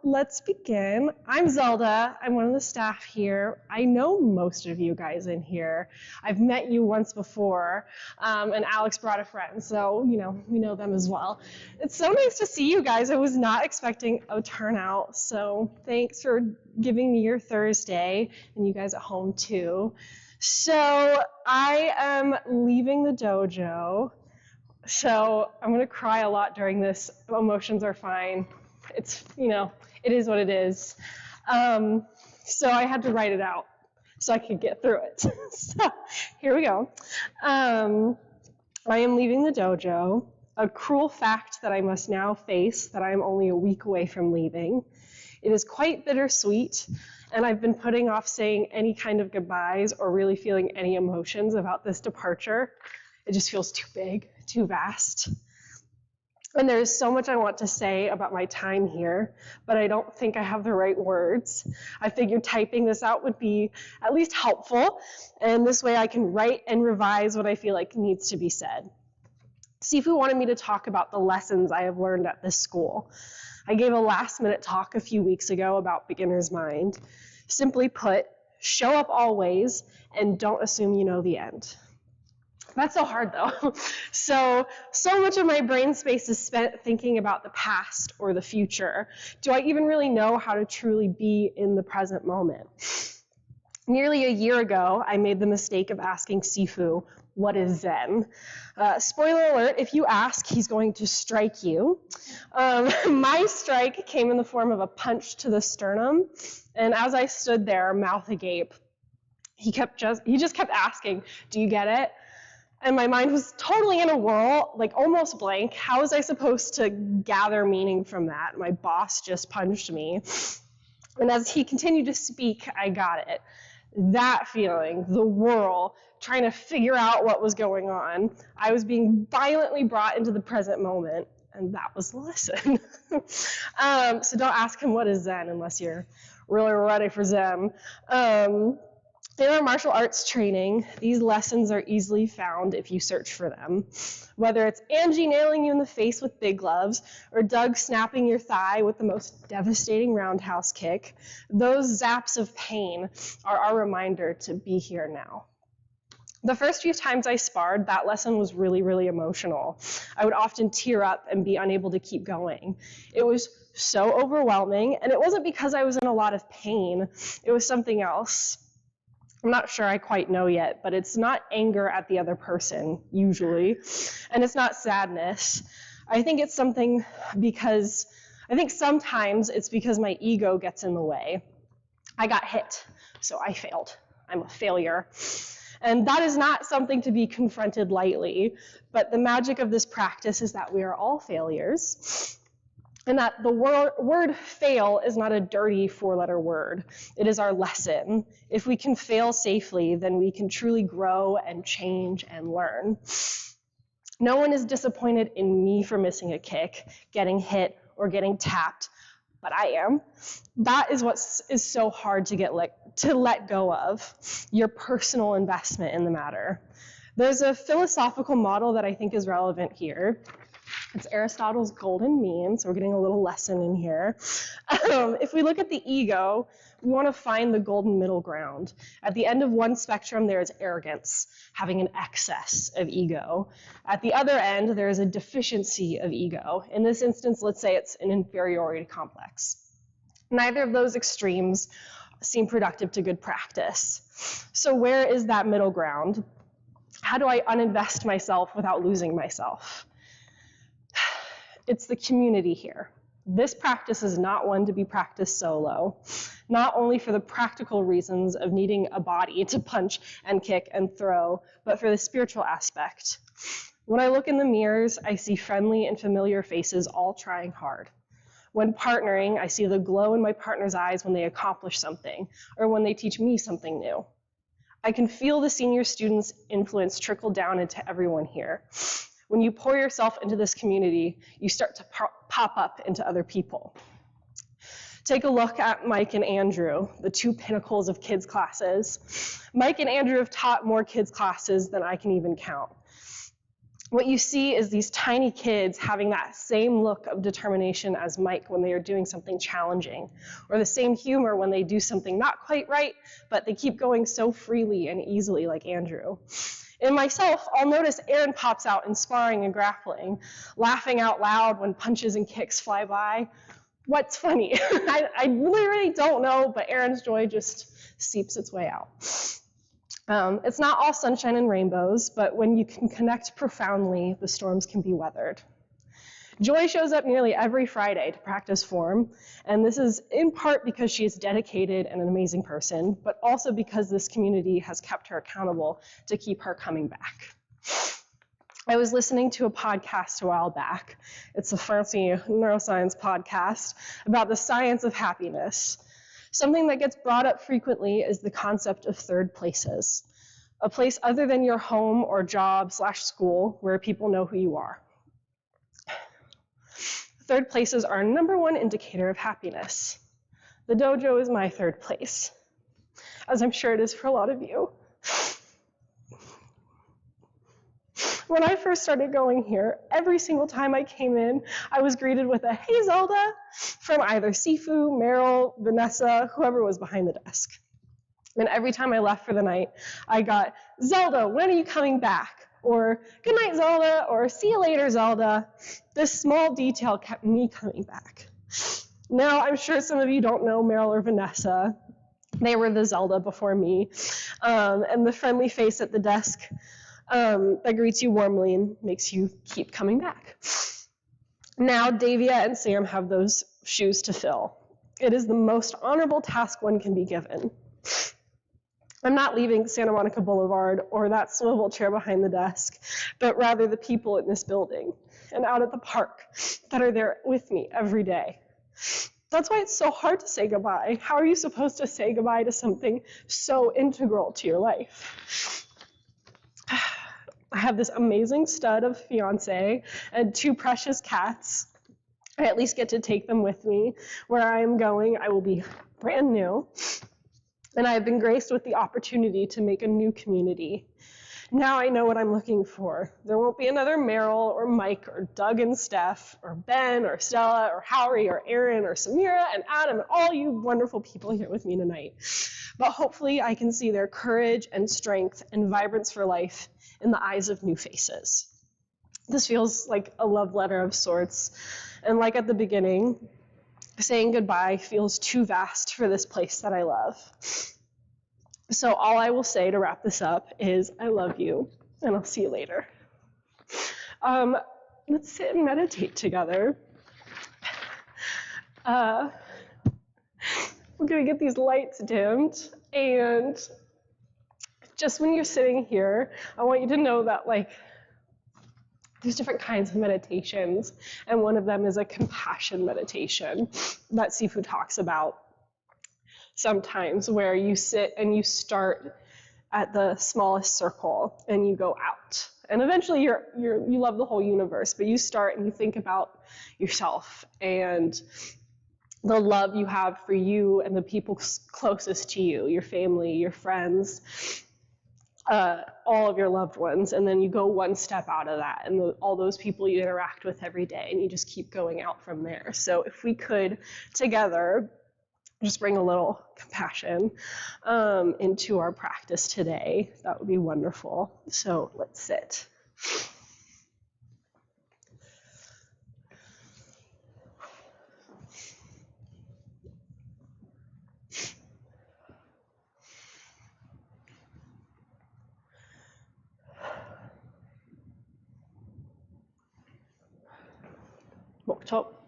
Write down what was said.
Let's begin. I'm Zelda. I'm one of the staff here. I know most of you guys in here. I've met you once before, and Alex brought a friend, so, we know them as well. It's so nice to see you guys. I was not expecting a turnout, so thanks for giving me your Thursday, and you guys at home too. So I am leaving the dojo, so I'm going to cry a lot during this. Emotions are fine. It's, it is what it is. So I had to write it out so I could get through it. So here we go. I am leaving the dojo. A cruel fact that I must now face that I am only a week away from leaving. It is quite bittersweet, and I've been putting off saying any kind of goodbyes or really feeling any emotions about this departure. It just feels too big, too vast. And there's so much I want to say about my time here, but I don't think I have the right words. I figured typing this out would be at least helpful, and this way I can write and revise what I feel like needs to be said. Sifu wanted me to talk about the lessons I have learned at this school. I gave a last-minute talk a few weeks ago about beginner's mind. Simply put, show up always, and don't assume you know the end. That's so hard, though. So much of my brain space is spent thinking about the past or the future. Do I even really know how to truly be in the present moment? Nearly a year ago, I made the mistake of asking Sifu, what is Zen? Spoiler alert, if you ask, he's going to strike you. My strike came in the form of a punch to the sternum, and as I stood there, mouth agape, he just kept asking, do you get it? And my mind was totally in a whirl, like almost blank. How was I supposed to gather meaning from that? My boss just punched me. And as he continued to speak, I got it. That feeling, the whirl, trying to figure out what was going on. I was being violently brought into the present moment, and that was the lesson. So don't ask him what is Zen unless you're really ready for Zen. In our martial arts training, these lessons are easily found if you search for them. Whether it's Angie nailing you in the face with big gloves, or Doug snapping your thigh with the most devastating roundhouse kick, those zaps of pain are our reminder to be here now. The first few times I sparred, that lesson was really, really emotional. I would often tear up and be unable to keep going. It was so overwhelming, and it wasn't because I was in a lot of pain. It was something else. I'm not sure I quite know yet, but it's not anger at the other person, usually, and it's not sadness. I think it's something sometimes it's because my ego gets in the way. I got hit, so I failed. I'm a failure. And that is not something to be confronted lightly, but the magic of this practice is that we are all failures, and that the word fail is not a dirty four-letter word. It is our lesson. If we can fail safely, then we can truly grow and change and learn. No one is disappointed in me for missing a kick, getting hit, or getting tapped, but I am. That is what is so hard to let go of, your personal investment in the matter. There's a philosophical model that I think is relevant here. It's Aristotle's golden mean, so we're getting a little lesson in here. If we look at the ego, we want to find the golden middle ground. At the end of one spectrum, there is arrogance, having an excess of ego. At the other end, there is a deficiency of ego. In this instance, let's say it's an inferiority complex. Neither of those extremes seem productive to good practice. So where is that middle ground? How do I uninvest myself without losing myself? It's the community here. This practice is not one to be practiced solo, not only for the practical reasons of needing a body to punch and kick and throw, but for the spiritual aspect. When I look in the mirrors, I see friendly and familiar faces all trying hard. When partnering, I see the glow in my partner's eyes when they accomplish something, or when they teach me something new. I can feel the senior students' influence trickle down into everyone here. When you pour yourself into this community, you start to pop up into other people. Take a look at Mike and Andrew, the two pinnacles of kids' classes. Mike and Andrew have taught more kids' classes than I can even count. what you see is these tiny kids having that same look of determination as Mike when they are doing something challenging, or the same humor when they do something not quite right, but they keep going so freely and easily like Andrew. In myself, I'll notice Aaron pops out in sparring and grappling, laughing out loud when punches and kicks fly by. What's funny? I really don't know, but Aaron's joy just seeps its way out. It's not all sunshine and rainbows, but when you can connect profoundly, the storms can be weathered. Joy shows up nearly every Friday to practice form, and this is in part because she is dedicated and an amazing person, but also because this community has kept her accountable to keep her coming back. I was listening to a podcast a while back. It's a fancy neuroscience podcast about the science of happiness. Something that gets brought up frequently is the concept of third places, a place other than your home or job/school where people know who you are. Third places are a #1 indicator of happiness. The dojo is my third place, as I'm sure it is for a lot of you. When I first started going here, every single time I came in, I was greeted with a "Hey, Zelda," from either Sifu, Meryl, Vanessa, whoever was behind the desk. And every time I left for the night, I got, "Zelda, when are you coming back?" Or, "Good night, Zelda," or, "See you later, Zelda." This small detail kept me coming back. Now, I'm sure some of you don't know Meryl or Vanessa. They were the Zelda before me. And the friendly face at the desk that greets you warmly and makes you keep coming back. Now, Davia and Sam have those shoes to fill. It is the most honorable task one can be given. I'm not leaving Santa Monica Boulevard or that swivel chair behind the desk, but rather the people in this building and out at the park that are there with me every day. That's why it's so hard to say goodbye. How are you supposed to say goodbye to something so integral to your life? I have this amazing stud of fiance and 2 precious cats. I at least get to take them with me. Where I am going, I will be brand new. And I have been graced with the opportunity to make a new community. Now I know what I'm looking for. There won't be another Meryl or Mike or Doug and Steph or Ben or Stella or Howie or Aaron or Samira and Adam and all you wonderful people here with me tonight. But hopefully I can see their courage and strength and vibrance for life in the eyes of new faces. This feels like a love letter of sorts. And like at the beginning, saying goodbye feels too vast for this place that I love. So all I will say to wrap this up is I love you, and I'll see you later. Let's sit and meditate together. We're gonna get these lights dimmed, and just when you're sitting here, I want you to know that there's different kinds of meditations, and one of them is a compassion meditation that Sifu talks about sometimes, where you sit and you start at the smallest circle and you go out. And eventually you love the whole universe, but you start and you think about yourself and the love you have for you and the people closest to you, your family, your friends, all of your loved ones, and then you go one step out of that, and all those people you interact with every day, and you just keep going out from there. So if we could, together, just bring a little compassion into our practice today, that would be wonderful. So let's sit. Walk top.